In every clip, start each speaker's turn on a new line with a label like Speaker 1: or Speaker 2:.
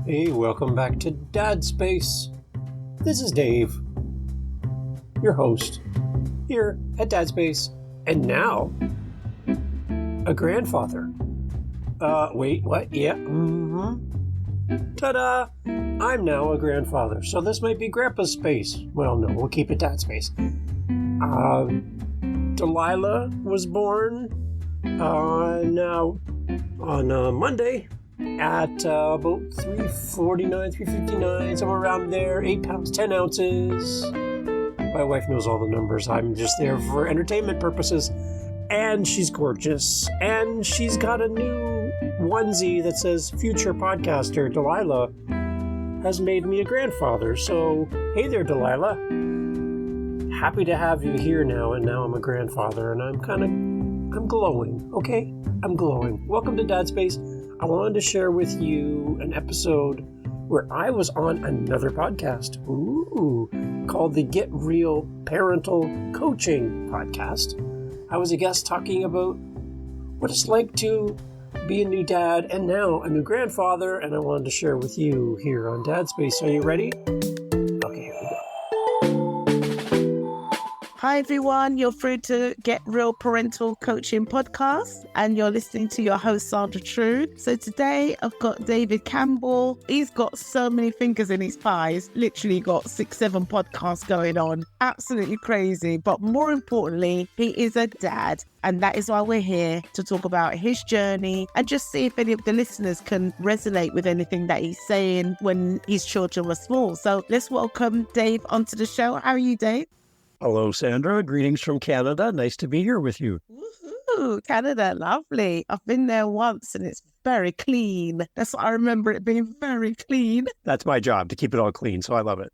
Speaker 1: Hey, welcome back to Dad Space. This is Dave, your host, here at Dad Space, and now, a grandfather. Wait, what? Yeah, Ta-da! I'm now a grandfather, so this might be Grandpa's space. Well, no, we'll keep it Dad Space. Delilah was born on Monday at about 3:49, 3:59, somewhere around there. 8 pounds, 10 ounces. My wife knows all the numbers. I'm just there for entertainment purposes. And she's gorgeous. And she's got a new onesie that says future podcaster Delilah has made me a grandfather. So, hey there, Delilah. Happy to have you here now, and now I'm a grandfather, and I'm glowing, okay? I'm glowing. Welcome to Dad Space. I wanted to share with you an episode where I was on another podcast, called the Get Real Parental Coaching podcast. I was a guest talking about what it's like to be a new dad and now a new grandfather, and I wanted to share with you here on Dad Space. Are you ready? Okay, here we go.
Speaker 2: Hi everyone, you're through to Get Real Parental Coaching podcast and you're listening to your host Sandra Trew. So today I've got David Campbell. He's got so many fingers in his pie. He's literally got 6-7 podcasts going on. Absolutely crazy. But more importantly, he is a dad. And that is why we're here to talk about his journey and just see if any of the listeners can resonate with anything that he's saying when his children were small. So let's welcome Dave onto the show. How are you, Dave?
Speaker 1: Hello, Sandra. Greetings from Canada. Nice to be here with you.
Speaker 2: Woohoo! Canada, lovely. I've been there once and it's very clean. That's what I remember, it being very clean.
Speaker 1: That's my job, to keep it all clean, so I love it.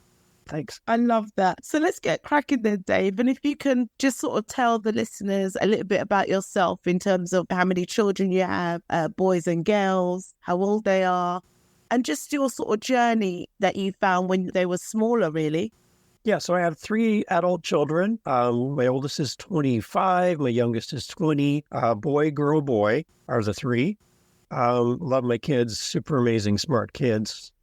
Speaker 1: Thanks.
Speaker 2: I love that. So let's get cracking then, Dave. And if you can just sort of tell the listeners a little bit about yourself in terms of how many children you have, boys and girls, how old they are, and just your sort of journey that you found when they were smaller, really.
Speaker 1: Yeah, so I have 3 adult children. My oldest is 25. My youngest is 20. Boy, girl, boy are the 3. Love my kids. Super amazing, smart kids.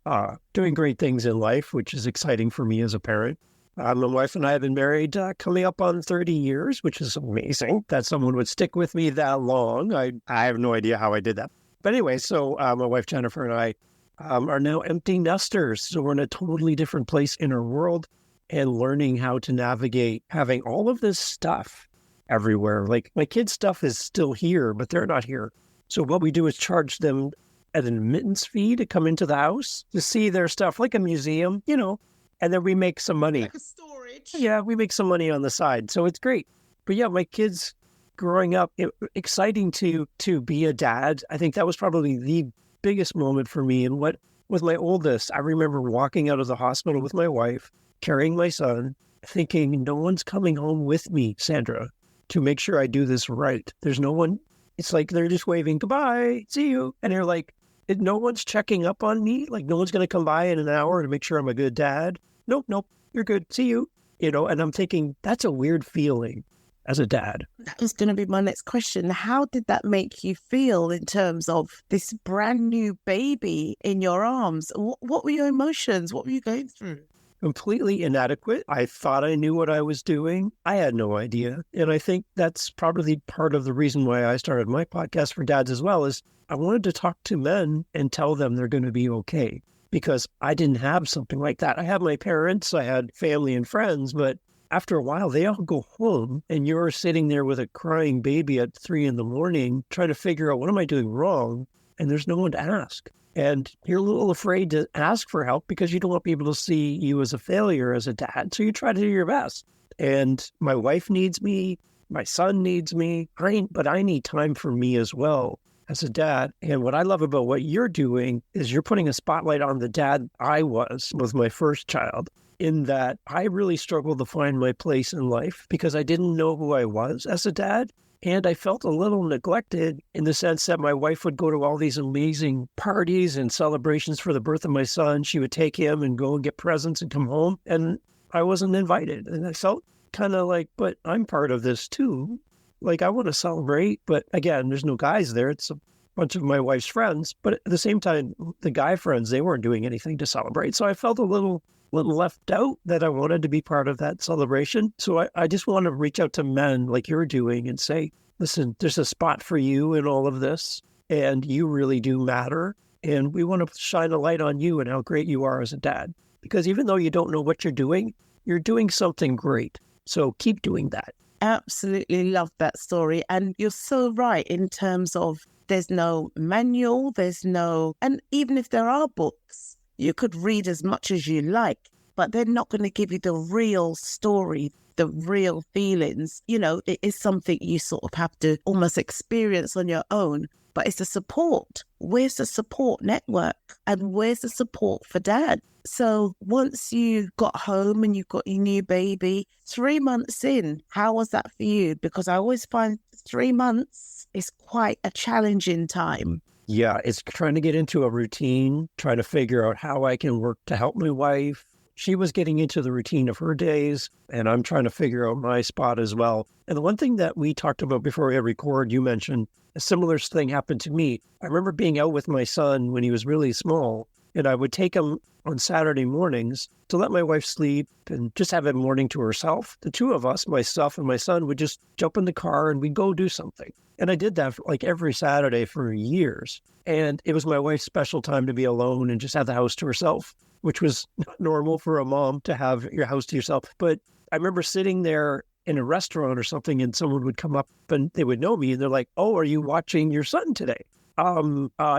Speaker 1: Doing great things in life, which is exciting for me as a parent. My wife and I have been married coming up on 30 years, which is amazing that someone would stick with me that long. I have no idea how I did that. But anyway, so my wife Jennifer and I are now empty nesters. So we're in a totally different place in our world, and learning how to navigate having all of this stuff everywhere. Like my kids' stuff is still here, but they're not here. So what we do is charge them an admittance fee to come into the house to see their stuff, like a museum, and then we make some money.
Speaker 2: Like a storage.
Speaker 1: Yeah, we make some money on the side. So it's great. But yeah, my kids growing up, exciting to be a dad. I think that was probably the biggest moment for me. And with my oldest, I remember walking out of the hospital with my wife, carrying my son, thinking, no one's coming home with me, Sandra, to make sure I do this right. There's no one. It's like they're just waving, goodbye, see you. And they're like, no one's checking up on me. Like no one's going to come by in an hour to make sure I'm a good dad. Nope, you're good. See you. And I'm thinking, that's a weird feeling as a dad.
Speaker 2: That was going to be my next question. How did that make you feel in terms of this brand new baby in your arms? What were your emotions? What were you going through?
Speaker 1: Completely inadequate. I thought I knew what I was doing. I had no idea. And I think that's probably part of the reason why I started my podcast for dads as well, is I wanted to talk to men and tell them they're going to be okay, because I didn't have something like that. I had my parents, I had family and friends, but after a while they all go home and you're sitting there with a crying baby at 3 a.m. trying to figure out, what am I doing wrong? And there's no one to ask. And you're a little afraid to ask for help because you don't want people to see you as a failure as a dad. So you try to do your best. And my wife needs me. My son needs me. But I need time for me as well as a dad. And what I love about what you're doing is you're putting a spotlight on the dad I was with my first child, in that I really struggled to find my place in life because I didn't know who I was as a dad. And I felt a little neglected in the sense that my wife would go to all these amazing parties and celebrations for the birth of my son. She would take him and go and get presents and come home. And I wasn't invited. And I felt kind of like, but I'm part of this too. Like, I want to celebrate. But again, there's no guys there. It's bunch of my wife's friends, but at the same time, the guy friends, they weren't doing anything to celebrate. So I felt a little left out that I wanted to be part of that celebration. So I just want to reach out to men like you're doing and say, listen, there's a spot for you in all of this, and you really do matter. And we want to shine a light on you and how great you are as a dad. Because even though you don't know what you're doing something great. So keep doing that.
Speaker 2: Absolutely love that story. And you're so right in terms of there's no manual, and even if there are books, you could read as much as you like, but they're not going to give you the real story, the real feelings. You know, it is something you sort of have to almost experience on your own, but it's the support. Where's the support network? And where's the support for dad? So once you got home and you got your new baby, 3 months in, how was that for you? Because I always find 3 months is quite a challenging time.
Speaker 1: Yeah, it's trying to get into a routine, trying to figure out how I can work to help my wife. She was getting into the routine of her days, and I'm trying to figure out my spot as well. And the one thing that we talked about before we had record, you mentioned a similar thing happened to me. I remember being out with my son when he was really small, and I would take him on Saturday mornings to let my wife sleep and just have a morning to herself. The two of us, myself and my son, would just jump in the car and we'd go do something. And I did that like every Saturday for years. And it was my wife's special time to be alone and just have the house to herself, which was not normal for a mom to have your house to yourself. But I remember sitting there in a restaurant or something and someone would come up and they would know me and they're like, oh, are you watching your son today?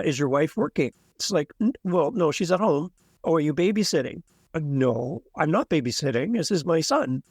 Speaker 1: Is your wife working? It's like, well, no, she's at home. Oh, are you babysitting? No, I'm not babysitting. This is my son.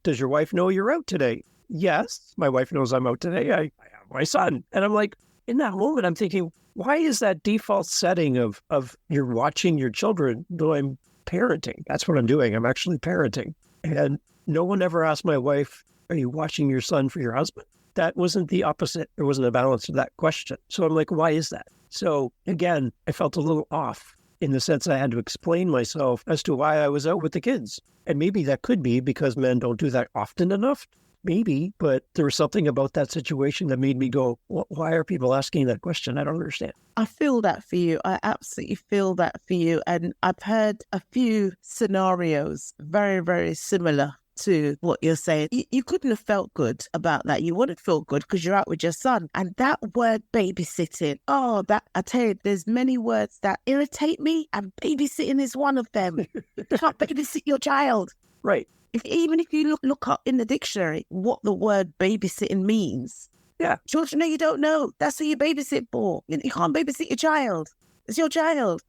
Speaker 1: Does your wife know you're out today? Yes, my wife knows I'm out today. I have my son. And I'm like, in that moment, I'm thinking, why is that default setting of you're watching your children, though I'm parenting? That's what I'm doing. I'm actually parenting. And no one ever asked my wife, are you watching your son for your husband? That wasn't the opposite. There wasn't a balance to that question. So I'm like, why is that? So again, I felt a little off in the sense I had to explain myself as to why I was out with the kids. And maybe that could be because men don't do that often enough. Maybe, but there was something about that situation that made me go, why are people asking that question? I don't understand.
Speaker 2: I feel that for you. I absolutely feel that for you. And I've heard a few scenarios very, very similar to what you're saying. You couldn't have felt good about that. You wouldn't feel good because you're out with your son. And that word babysitting, I tell you, there's many words that irritate me, and babysitting is one of them. You can't babysit your child.
Speaker 1: Right.
Speaker 2: Even if you look up in the dictionary what the word babysitting means.
Speaker 1: Yeah.
Speaker 2: Children, you don't know. That's who you babysit for. You can't babysit your child. It's your child.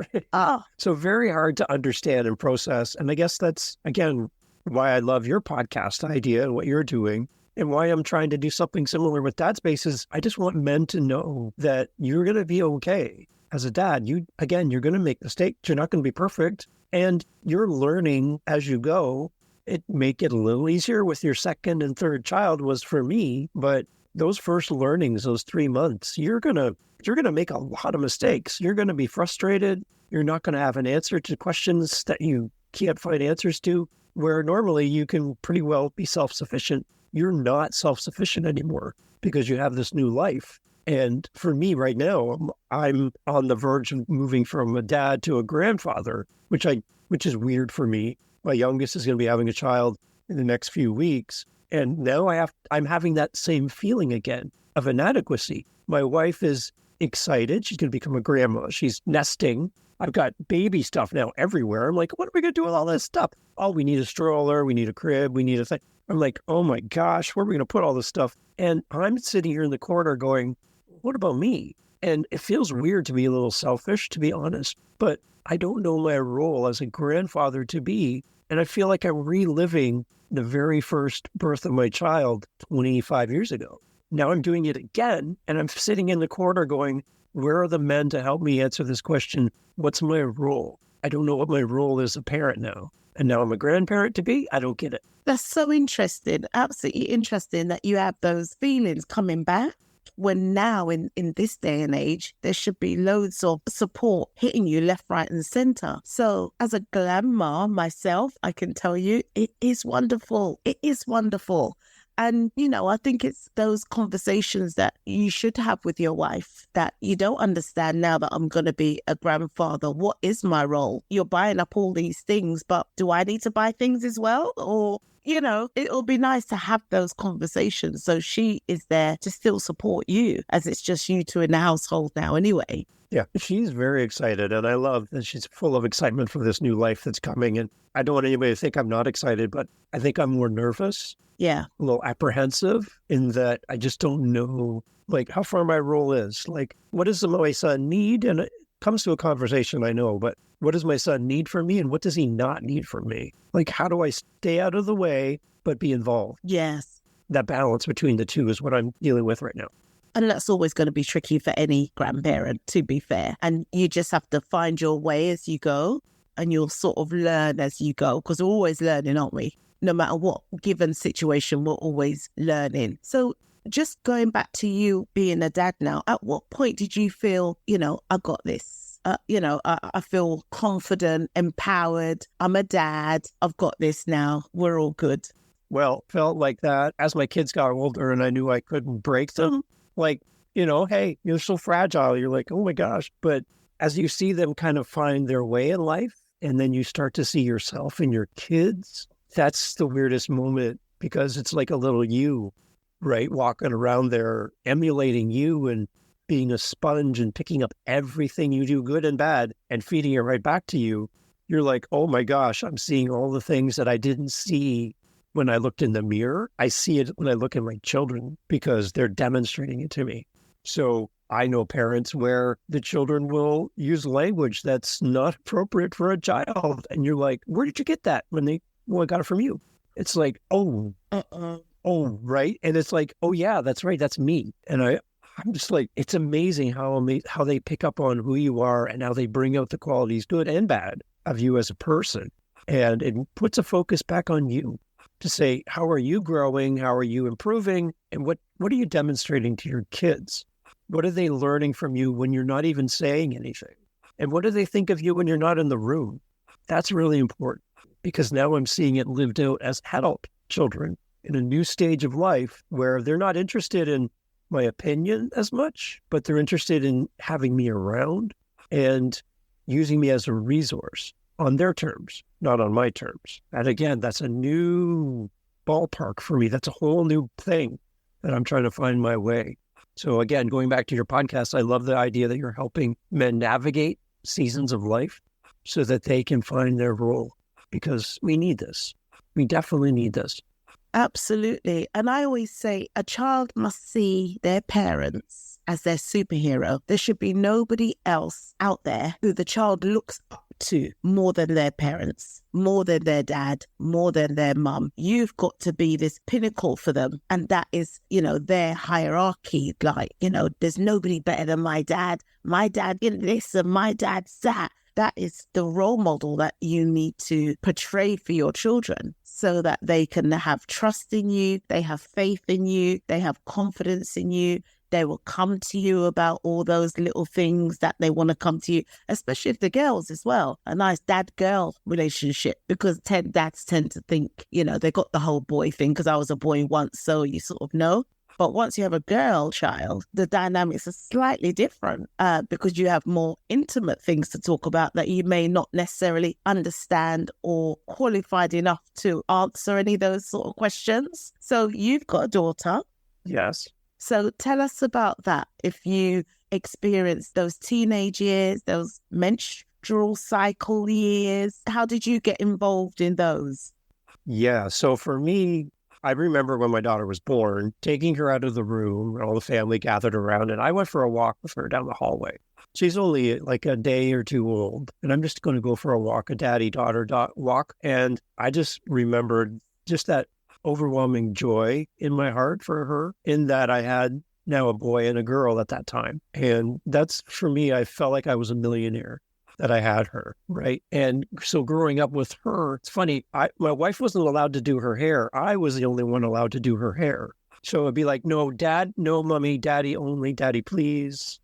Speaker 1: So very hard to understand and process. And I guess that's, again, why I love your podcast idea and what you're doing, and why I'm trying to do something similar with Dad Spaces. I just want men to know that you're going to be okay. As a dad, you're going to make mistakes. You're not going to be perfect. And you're learning as you go. It may get a little easier with your second and third child was for me, but those first learnings, those 3 months, you're going to make a lot of mistakes. You're going to be frustrated. You're not going to have an answer to questions that you can't find answers to, where normally you can pretty well be self-sufficient. You're not self-sufficient anymore because you have this new life. And for me right now, I'm on the verge of moving from a dad to a grandfather, which is weird for me. My youngest is going to be having a child in the next few weeks. And now I'm having that same feeling again of inadequacy. My wife is excited. She's going to become a grandma. She's nesting. I've got baby stuff now everywhere. I'm like, what are we going to do with all this stuff? Oh, we need a stroller. We need a crib. We need a thing. I'm like, oh my gosh, where are we going to put all this stuff? And I'm sitting here in the corner going, what about me? And it feels weird to be a little selfish, to be honest. But I don't know my role as a grandfather to be. And I feel like I'm reliving the very first birth of my child 25 years ago. Now I'm doing it again. And I'm sitting in the corner going, where are the men to help me answer this question? What's my role? I don't know what my role is as a parent now. And now I'm a grandparent to be? I don't get it.
Speaker 2: That's so interesting. Absolutely interesting that you have those feelings coming back. When now in this day and age, there should be loads of support hitting you left, right and center. So as a grandma myself, I can tell you, it is wonderful. It is wonderful. And, I think it's those conversations that you should have with your wife that you don't understand now that I'm going to be a grandfather. What is my role? You're buying up all these things, but do I need to buy things as well? Or, it'll be nice to have those conversations. So she is there to still support you, as it's just you two in the household now anyway.
Speaker 1: Yeah, she's very excited, and I love that she's full of excitement for this new life that's coming. And I don't want anybody to think I'm not excited, but I think I'm more nervous.
Speaker 2: Yeah.
Speaker 1: A little apprehensive in that I just don't know, how far my role is. What does my son need? And it comes to a conversation, I know, but what does my son need from me, and what does he not need from me? How do I stay out of the way, but be involved?
Speaker 2: Yes.
Speaker 1: That balance between the two is what I'm dealing with right now.
Speaker 2: And that's always going to be tricky for any grandparent, to be fair. And you just have to find your way as you go, and you'll sort of learn as you go, because we're always learning, aren't we? No matter what given situation, we're always learning. So just going back to you being a dad now, at what point did you feel, I got this? I feel confident, empowered. I'm a dad. I've got this now. We're all good.
Speaker 1: Well, felt like that as my kids got older and I knew I couldn't break them. Hey, you're so fragile. You're like, oh my gosh. But as you see them kind of find their way in life, and then you start to see yourself in your kids, that's the weirdest moment, because it's like a little you, right? Walking around there, emulating you and being a sponge and picking up everything you do, good and bad, and feeding it right back to you. You're like, oh my gosh, I'm seeing all the things that I didn't see when I looked in the mirror. I see it when I look at my children because they're demonstrating it to me. So I know parents where the children will use language that's not appropriate for a child. And you're like, where did you get that? I got it from you. It's like, oh, right. And it's like, oh yeah, that's right. That's me. And I'm just like, it's amazing how they pick up on who you are and how they bring out the qualities, good and bad, of you as a person. And it puts a focus back on you to say, how are you growing? How are you improving? And what are you demonstrating to your kids? What are they learning from you when you're not even saying anything? And what do they think of you when you're not in the room? That's really important, because now I'm seeing it lived out as adult children in a new stage of life where they're not interested in my opinion as much, but they're interested in having me around and using me as a resource on their terms, not on my terms. And again, that's a new ballpark for me. That's a whole new thing that I'm trying to find my way. So again, going back to your podcast, I love the idea that you're helping men navigate seasons of life so that they can find their role, because we need this. We definitely need this.
Speaker 2: Absolutely. And I always say a child must see their parents as their superhero. There should be nobody else out there who the child looks up to more than their parents, more than their dad, more than their mum. You've got to be this pinnacle for them. And that is, their hierarchy. There's nobody better than my dad. My dad did this and my dad's that. That is the role model that you need to portray for your children so that they can have trust in you, they have faith in you, they have confidence in you. They will come to you about all those little things that they want to come to you, especially if the girls as well. A nice dad-girl relationship, because dads tend to think, they got the whole boy thing, because I was a boy once, so you sort of know. But once you have a girl child, the dynamics are slightly different because you have more intimate things to talk about that you may not necessarily understand or qualified enough to answer any of those sort of questions. So you've got a daughter.
Speaker 1: Yes.
Speaker 2: So tell us about that. If you experienced those teenage years, those menstrual cycle years, how did you get involved in those?
Speaker 1: Yeah. So for me, I remember when my daughter was born, taking her out of the room, and all the family gathered around, and I went for a walk with her down the hallway. She's only like a day or two old, and I'm just going to go for a walk, a daddy-daughter walk. And I just remembered just that overwhelming joy in my heart for her, in that I had now a boy and a girl at that time. And that's, for me, I felt like I was a millionaire that I had her, right? And so growing up with her, it's funny, my wife wasn't allowed to do her hair. I was the only one allowed to do her hair. So it'd be like, no, dad, no, mommy, daddy only, daddy, please.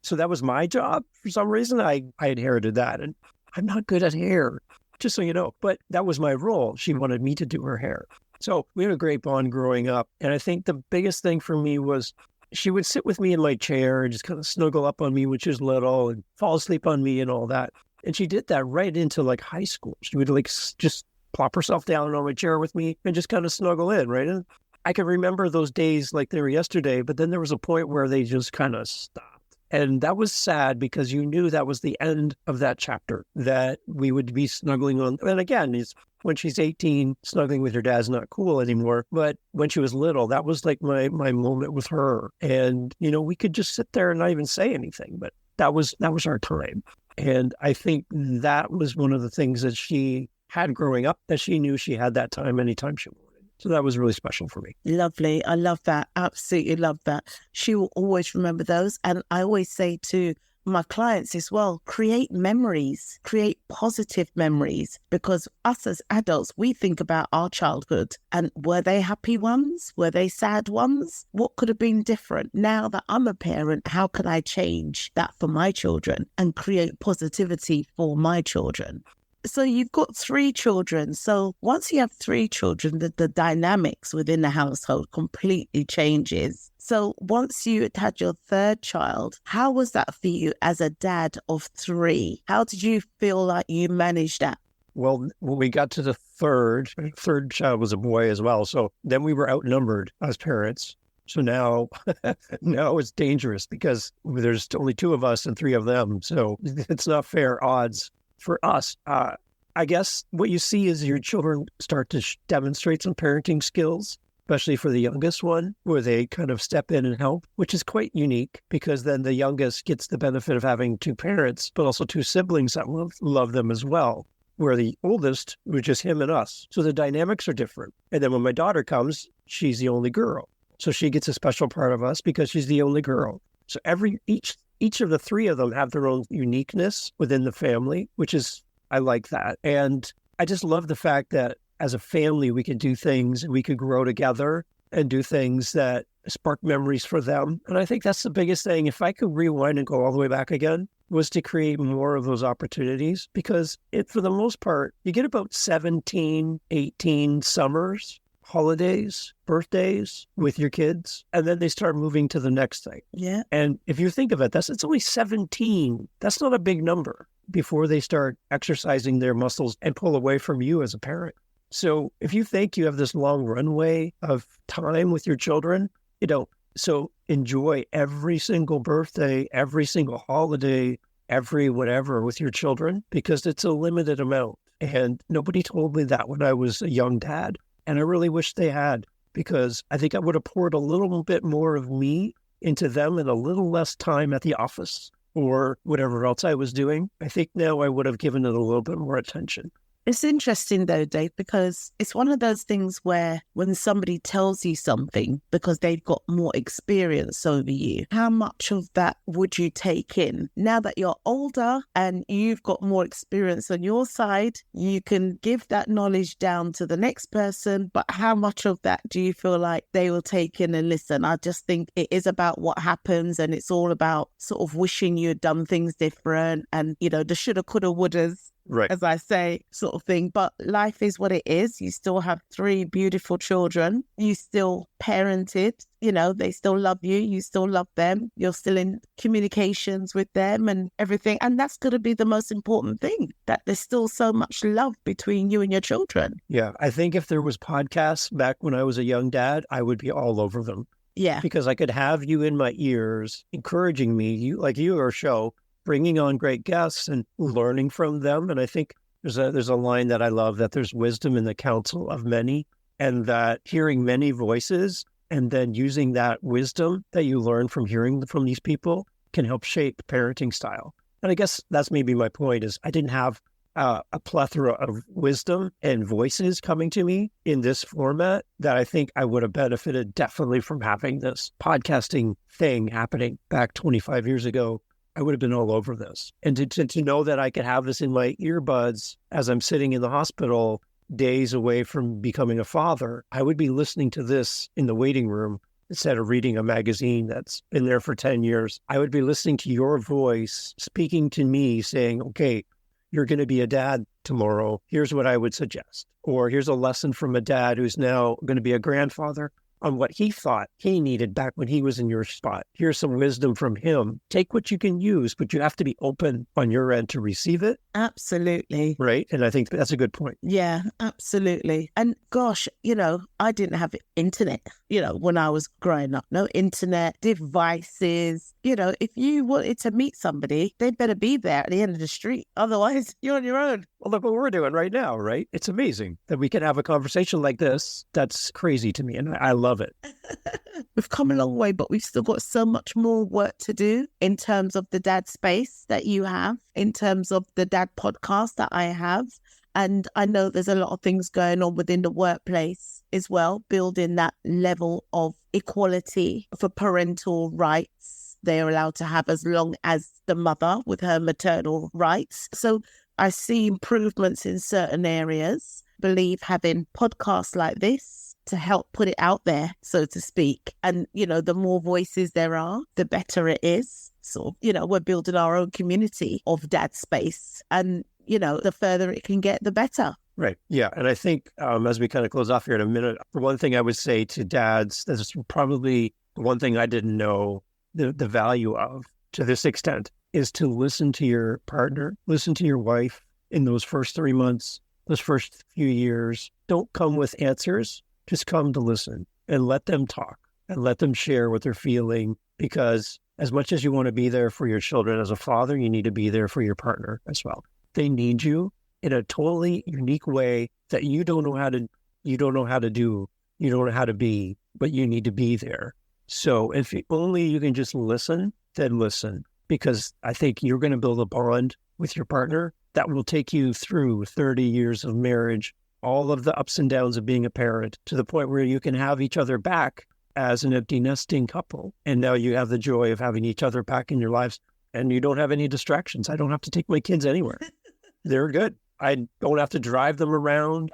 Speaker 1: So that was my job. For some reason, I inherited that. And I'm not good at hair, just so you know. But that was my role. She wanted me to do her hair. So we had a great bond growing up. And I think the biggest thing for me was she would sit with me in my chair and just kind of snuggle up on me when she was little and fall asleep on me and all that. And she did that right into like high school. She would like just plop herself down on my chair with me and just kind of snuggle in, right? And I can remember those days like they were yesterday, but then there was a point where they just kind of stopped. And that was sad because you knew that was the end of that chapter, that we would be snuggling on. And again, when she's 18, snuggling with her dad's not cool anymore. But when she was little, that was like my moment with her. And, we could just sit there and not even say anything, but that was our time. And I think that was one of the things that she had growing up, that she knew she had that time anytime she wanted. So that was really special for me.
Speaker 2: Lovely. I love that. Absolutely love that. She will always remember those. And I always say to my clients as well, create memories, create positive memories, because us as adults, we think about our childhood and were they happy ones? Were they sad ones? What could have been different? Now that I'm a parent, how can I change that for my children and create positivity for my children? So you've got 3 children. So once you have 3 children, the dynamics within the household completely changes. So once you had your 3rd child, how was that for you as a dad of 3? How did you feel like you managed that?
Speaker 1: Well, when we got to the third child was a boy as well. So then we were outnumbered as parents. So now it's dangerous because there's only 2 of us and 3 of them. So it's not fair odds. For us, I guess what you see is your children start to demonstrate some parenting skills, especially for the youngest one, where they kind of step in and help, which is quite unique because then the youngest gets the benefit of having 2 parents, but also 2 siblings that love them as well, where the oldest was just him and us. So the dynamics are different. And then when my daughter comes, she's the only girl. So she gets a special part of us because she's the only girl. So each of the 3 of them have their own uniqueness within the family, which is, I like that. And I just love the fact that as a family, we can do things, we could grow together and do things that spark memories for them. And I think that's the biggest thing. If I could rewind and go all the way back again, was to create more of those opportunities because for the most part, you get about 17, 18 summers, holidays, birthdays with your kids, and then they start moving to the next thing.
Speaker 2: Yeah.
Speaker 1: And if you think of it, it's only 17. That's not a big number before they start exercising their muscles and pull away from you as a parent. So if you think you have this long runway of time with your children, you don't. So enjoy every single birthday, every single holiday, every whatever with your children, because it's a limited amount. And nobody told me that when I was a young dad. And I really wish they had, because I think I would have poured a little bit more of me into them and a little less time at the office or whatever else I was doing. I think now I would have given it a little bit more attention.
Speaker 2: It's interesting though, Dave, because it's one of those things where when somebody tells you something because they've got more experience over you, how much of that would you take in? Now that you're older and you've got more experience on your side, you can give that knowledge down to the next person, but how much of that do you feel like they will take in and listen? I just think it is about what happens, and it's all about sort of wishing you had done things different and, the shoulda, coulda, wouldas.
Speaker 1: Right.
Speaker 2: As I say, sort of thing. But life is what it is. You still have 3 beautiful children. You still parented, they still love you. You still love them. You're still in communications with them and everything. And that's going to be the most important thing, that there's still so much love between you and your children.
Speaker 1: Yeah. I think if there was podcasts back when I was a young dad, I would be all over them.
Speaker 2: Yeah.
Speaker 1: Because I could have you in my ears, encouraging me, like your show, bringing on great guests and learning from them. And I think there's a line that I love, that there's wisdom in the counsel of many, and that hearing many voices and then using that wisdom that you learn from hearing from these people can help shape parenting style. And I guess that's maybe my point, is I didn't have a plethora of wisdom and voices coming to me in this format that I think I would have benefited definitely from having this podcasting thing happening back 25 years ago. I would have been all over this. And to know that I could have this in my earbuds as I'm sitting in the hospital days away from becoming a father, I would be listening to this in the waiting room instead of reading a magazine that's been there for 10 years. I would be listening to your voice speaking to me saying, okay, you're going to be a dad tomorrow. Here's what I would suggest. Or here's a lesson from a dad who's now going to be a grandfather on what he thought he needed back when he was in your spot. Here's some wisdom from him. Take what you can use, but you have to be open on your end to receive it.
Speaker 2: Absolutely.
Speaker 1: Right. And I think that's a good point.
Speaker 2: Yeah, absolutely. And gosh, I didn't have internet, when I was growing up. No internet, devices. If you wanted to meet somebody, they better be there at the end of the street. Otherwise, you're on your own.
Speaker 1: Well, look what we're doing right now, right? It's amazing that we can have a conversation like this. That's crazy to me, and I love it.
Speaker 2: We've come a long way, but we've still got so much more work to do in terms of the dad space that you have, in terms of the dad podcast that I have. And I know there's a lot of things going on within the workplace as well, building that level of equality for parental rights they're allowed to have as long as the mother with her maternal rights. So I see improvements in certain areas. Believe having podcasts like this to help put it out there, so to speak. And, the more voices there are, the better it is. So, we're building our own community of dad space. And, the further it can get, the better.
Speaker 1: Right. Yeah. And I think as we kind of close off here in a minute, one thing I would say to dads, this is probably one thing I didn't know the value of to this extent, is to listen to your partner, listen to your wife in those first 3 months, those first few years. Don't come with answers. Just come to listen and let them talk and let them share what they're feeling. Because as much as you want to be there for your children as a father, you need to be there for your partner as well. They need you in a totally unique way that you don't know how to do, you don't know how to be, but you need to be there. So if only you can just listen, then listen, because I think you're going to build a bond with your partner that will take you through 30 years of marriage, all of the ups and downs of being a parent, to the point where you can have each other back as an empty nesting couple. And now you have the joy of having each other back in your lives, and you don't have any distractions. I don't have to take my kids anywhere. They're good. I don't have to drive them around.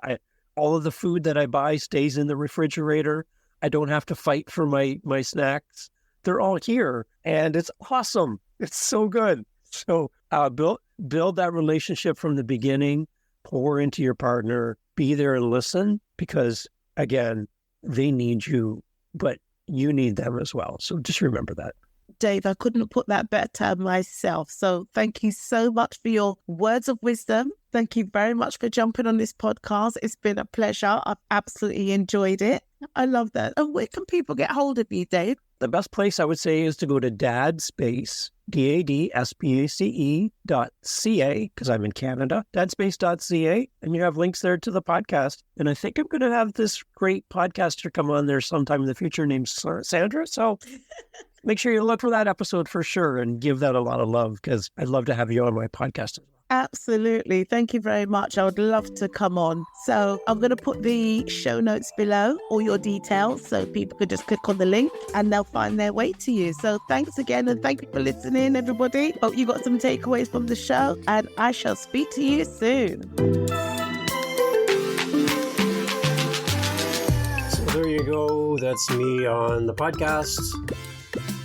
Speaker 1: All of the food that I buy stays in the refrigerator. I don't have to fight for my snacks. They're all here, and it's awesome. It's so good. So build that relationship from the beginning, pour into your partner, be there and listen, because, again, they need you, but you need them as well. So just remember that.
Speaker 2: Dave, I couldn't have put that better myself. So thank you so much for your words of wisdom. Thank you very much for jumping on this podcast. It's been a pleasure. I've absolutely enjoyed it. I love that. And where can people get hold of you, Dave?
Speaker 1: The best place I would say is to go to dadspace, dadspace.ca, because I'm in Canada, dadspace.ca, and you have links there to the podcast. And I think I'm going to have this great podcaster come on there sometime in the future named Sandra. So make sure you look for that episode for sure and give that a lot of love, because I'd love to have you on my podcast as well.
Speaker 2: Absolutely. Thank you very much. I would love to come on. So I'm going to put the show notes below, all your details, so people could just click on the link and they'll find their way to you. So thanks again, and thank you for listening, everybody. Hope you got some takeaways from the show, and I shall speak to you soon.
Speaker 1: So there you go. That's me on the podcast.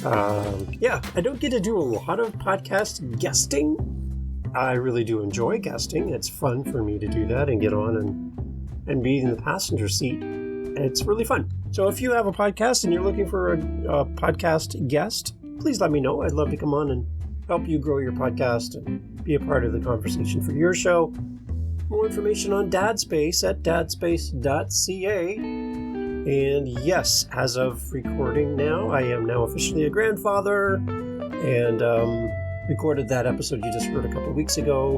Speaker 1: I don't get to do a lot of podcast guesting. I really do enjoy guesting. It's fun for me to do that and get on and be in the passenger seat. It's really fun. So if you have a podcast and you're looking for a podcast guest, please let me know. I'd love to come on and help you grow your podcast and be a part of the conversation for your show. More information on DadSpace at dadspace.ca. And yes, as of recording now, I am now officially a grandfather, and recorded that episode you just heard a couple of weeks ago.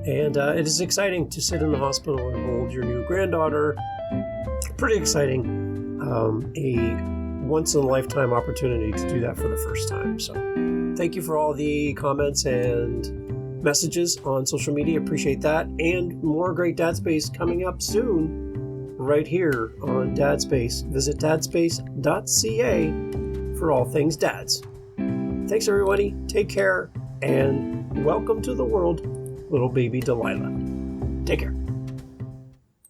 Speaker 1: And it is exciting to sit in the hospital and hold your new granddaughter. Pretty exciting. A once-in-a-lifetime opportunity to do that for the first time. So thank you for all the comments and messages on social media. Appreciate that. And more great Dad Space coming up soon right here on Dad Space. Visit dadspace.ca for all things dads. Thanks, everybody. Take care, and welcome to the world, little baby Delilah. Take care.